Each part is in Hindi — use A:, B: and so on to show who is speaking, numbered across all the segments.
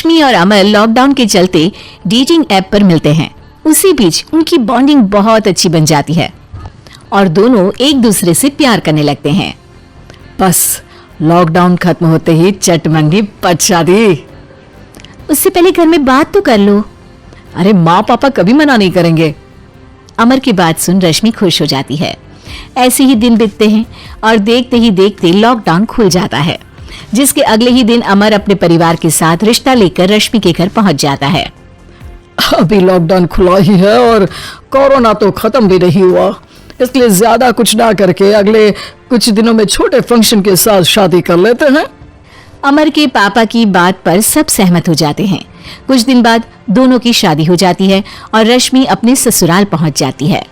A: रश्मि और अमर लॉकडाउन के चलते डेटिंग ऐप पर मिलते हैं। उसी बीच उनकी बॉन्डिंग बहुत अच्छी बन जाती है और दोनों एक दूसरे से प्यार करने लगते हैं।
B: बस लॉकडाउन खत्म होते ही चट मंगी पट शादी।
A: उससे पहले घर में बात तो कर लो।
B: अरे माँ पापा कभी मना नहीं करेंगे।
A: अमर की बात सुन रश्मि खुश हो जाती है। ऐसे ही दिन बीतते हैं और देखते ही देखते लॉकडाउन खुल जाता है, जिसके अगले ही दिन अमर अपने परिवार के साथ रिश्ता लेकर रश्मि के घर पहुंच जाता है।
B: अभी लॉकडाउन खुला ही है और कोरोना तो खत्म भी नहीं हुआ, इसलिए ज्यादा कुछ ना करके अगले कुछ दिनों में छोटे फंक्शन के साथ शादी कर लेते हैं।
A: अमर के पापा की बात पर सब सहमत हो जाते हैं। कुछ दिन बाद दोनों की शादी हो जाती है और रश्मि अपने ससुराल पहुंच जाती है।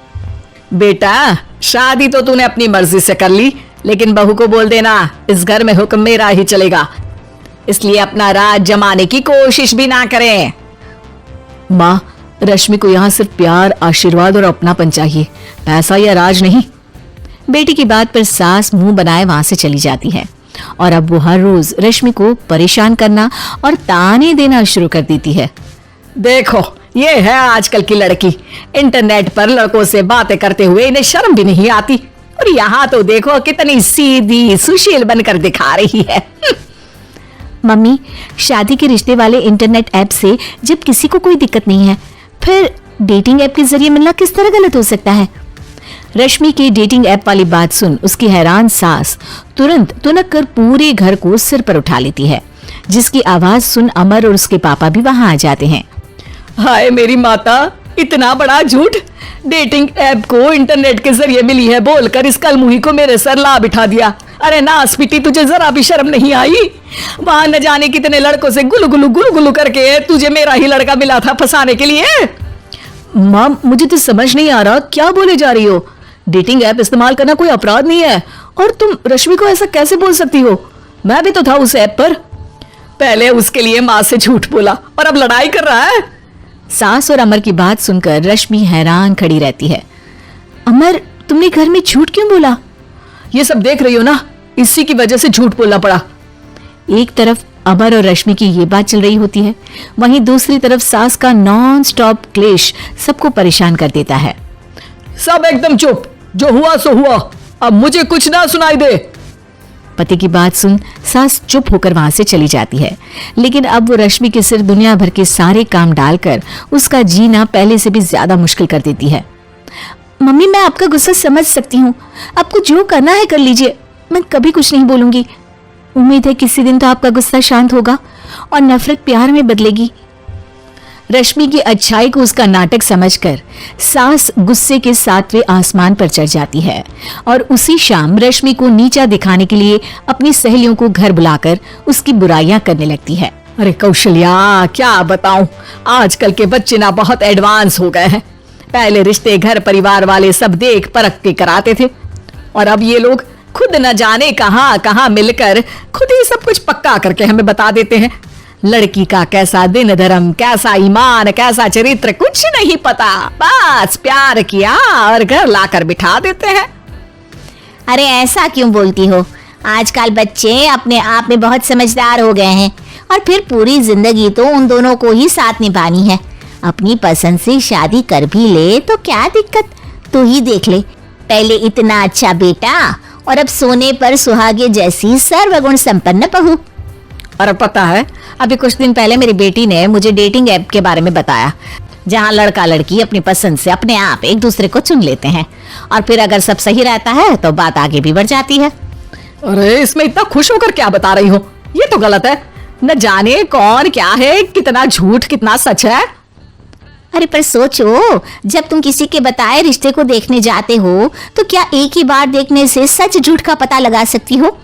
B: बेटा, शादी तो तूने अपनी मर्जी से कर ली, लेकिन बहू को बोल देना इस घर में हुक्म मेरा ही चलेगा, इसलिए अपना राज जमाने की कोशिश भी ना करें।
A: माँ, रश्मि को यहाँ सिर्फ प्यार, आशीर्वाद और अपनापन चाहिए, पैसा या राज नहीं। बेटी की बात पर सास मुंह बनाए वहां से चली जाती है और अब वो हर रोज रश्मि को परेशान करना और ताने देना शुरू कर देती है।
B: देखो, ये है आजकल की लड़की, इंटरनेट पर लड़कों से बातें करते हुए इन्हें शर्म भी नहीं आती, और यहाँ तो देखो कितनी सीधी सुशील बनकर दिखा रही है।
A: मम्मी, शादी के रिश्ते वाले इंटरनेट ऐप से जब किसी को कोई दिक्कत नहीं है, फिर डेटिंग ऐप के जरिए मिलना किस तरह गलत हो सकता है? रश्मि की डेटिंग ऐप वाली बात सुन उसकी हैरान सास तुरंत तुनक कर पूरे घर को सिर पर उठा लेती है, जिसकी आवाज सुन अमर और उसके पापा भी वहां आ जाते हैं।
B: हाय मेरी माता, इतना बड़ा झूठ! डेटिंग ऐप को इंटरनेट के जरिए मिली है बोलकर इस कलमुही को मेरे सर ला बिठा दिया। अरे नासपीटी, तुझे जरा भी शर्म नहीं आई? वहां न जाने कितने लड़कों से गुलु गुलु करके तुझे मेरा ही लड़का मिला था फंसाने के लिए।
A: मां, मुझे तो समझ नहीं आ रहा क्या बोले जा रही हो। डेटिंग ऐप इस्तेमाल करना कोई अपराध नहीं है, और तुम रश्मि को ऐसा कैसे बोल सकती हो? मैं भी तो था उस ऐप पर।
B: पहले उसके लिए माँ से झूठ बोला और अब लड़ाई कर रहा है।
A: सास और अमर की बात सुनकर रश्मि हैरान खड़ी रहती है। अमर, तुमने घर में झूठ क्यों बोला?
B: ये सब देख रही हो ना, इसी की वजह से झूठ बोलना पड़ा।
A: एक तरफ अमर और रश्मि की ये बात चल रही होती है, वहीं दूसरी तरफ सास का नॉन स्टॉप क्लेश सबको परेशान कर देता है।
B: सब एकदम चुप, जो हुआ सो हुआ, अब मुझे कुछ ना सुनाई दे।
A: पति की बात सुन सास चुप होकर वहां से चली जाती है, लेकिन अब वो रश्मि के सिर दुनिया भर के सारे काम डालकर उसका जीना पहले से भी ज्यादा मुश्किल कर देती है। मम्मी, मैं आपका गुस्सा समझ सकती हूँ, आपको जो करना है कर लीजिए, मैं कभी कुछ नहीं बोलूंगी। उम्मीद है किसी दिन तो आपका गुस्सा शांत होगा और नफरत प्यार में बदलेगी। रश्मि की अच्छाई को उसका नाटक समझकर सास गुस्से के 7वें आसमान पर चढ़ जाती है और उसी शाम रश्मि को नीचा दिखाने के लिए अपनी सहेलियों को घर बुलाकर उसकी बुराइयां करने लगती है।
B: अरे कौशल्या, क्या बताऊं, आजकल के बच्चे ना बहुत एडवांस हो गए हैं। पहले रिश्ते घर परिवार वाले सब देख परख के कराते थे, और अब ये लोग खुद न जाने कहां कहां मिलकर खुद ही सब कुछ पक्का करके हमें बता देते हैं। लड़की का कैसा दिन धर्म, कैसा ईमान, कैसा चरित्र कुछ नहीं पता, बस प्यार किया और घर लाकर बिठा देते हैं।
C: अरे ऐसा क्यों बोलती हो? आजकल बच्चे अपने आप में बहुत समझदार हो गए हैं, और फिर पूरी जिंदगी तो उन दोनों को ही साथ निभानी है। अपनी पसंद से शादी कर भी ले तो क्या दिक्कत? तू ही देख ले, पहले इतना अच्छा बेटा और अब सोने पर सुहागे जैसी सर्वगुण संपन्न बहू।
A: और पता है, अभी कुछ दिन पहले मेरी बेटी ने मुझे डेटिंग ऐप के बारे में बताया, जहां लड़का लड़की अपनी पसंद से अपने आप एक दूसरे को चुन लेते हैं, और फिर अगर सब सही रहता है तो बात आगे भी बढ़ जाती है।
B: अरे इसमें इतना खुश होकर क्या बता रही हो? ये तो गलत है। न जाने कौन क्या है, कितना झूठ कितना सच है।
C: अरे पर सोचो, जब तुम किसी के बताए रिश्ते को देखने जाते हो तो क्या एक ही बार देखने से सच झूठ का पता लगा सकती हो?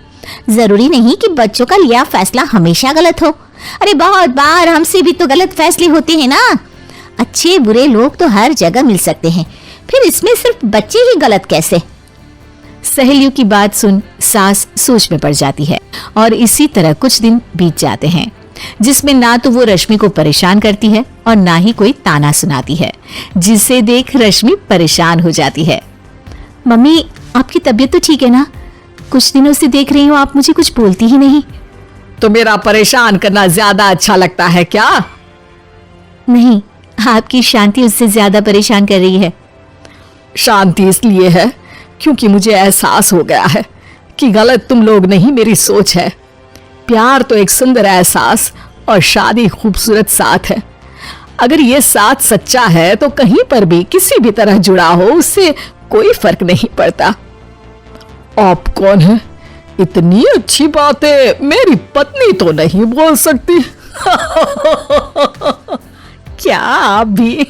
C: जरूरी नहीं कि बच्चों का लिया फैसला हमेशा गलत हो। अरे बहुत बार हमसे भी तो गलत फैसले होते हैं ना। अच्छे बुरे लोग तो हर जगह मिल सकते हैं, फिर इसमें सिर्फ बच्चे ही गलत कैसे?
A: सहेलियों की बात सुन सास सोच में पड़ जाती है, और इसी तरह कुछ दिन बीत जाते हैं, जिसमें ना तो वो रश्मि को परेशान करती है और ना ही कोई ताना सुनाती है, जिसे देख रश्मि परेशान हो जाती है। मम्मी, आपकी तबीयत तो ठीक है ना? कुछ दिनों से देख रही हूँ आप मुझे कुछ बोलती ही नहीं।
B: तो मेरा परेशान करना ज्यादा अच्छा लगता है क्या?
A: नहीं, आपकी शांति उससे ज्यादा परेशान कर रही है।
B: शांति इसलिए है क्योंकि मुझे एहसास हो गया है कि गलत तुम लोग नहीं, मेरी सोच है। प्यार तो एक सुंदर एहसास और शादी खूबसूरत साथ है। अगर ये साथ सच्चा है तो कहीं पर भी किसी भी तरह जुड़ा हो, उससे कोई फर्क नहीं पड़ता। आप कौन है? इतनी अच्छी बातें मेरी पत्नी तो नहीं बोल सकती। क्या आप भी?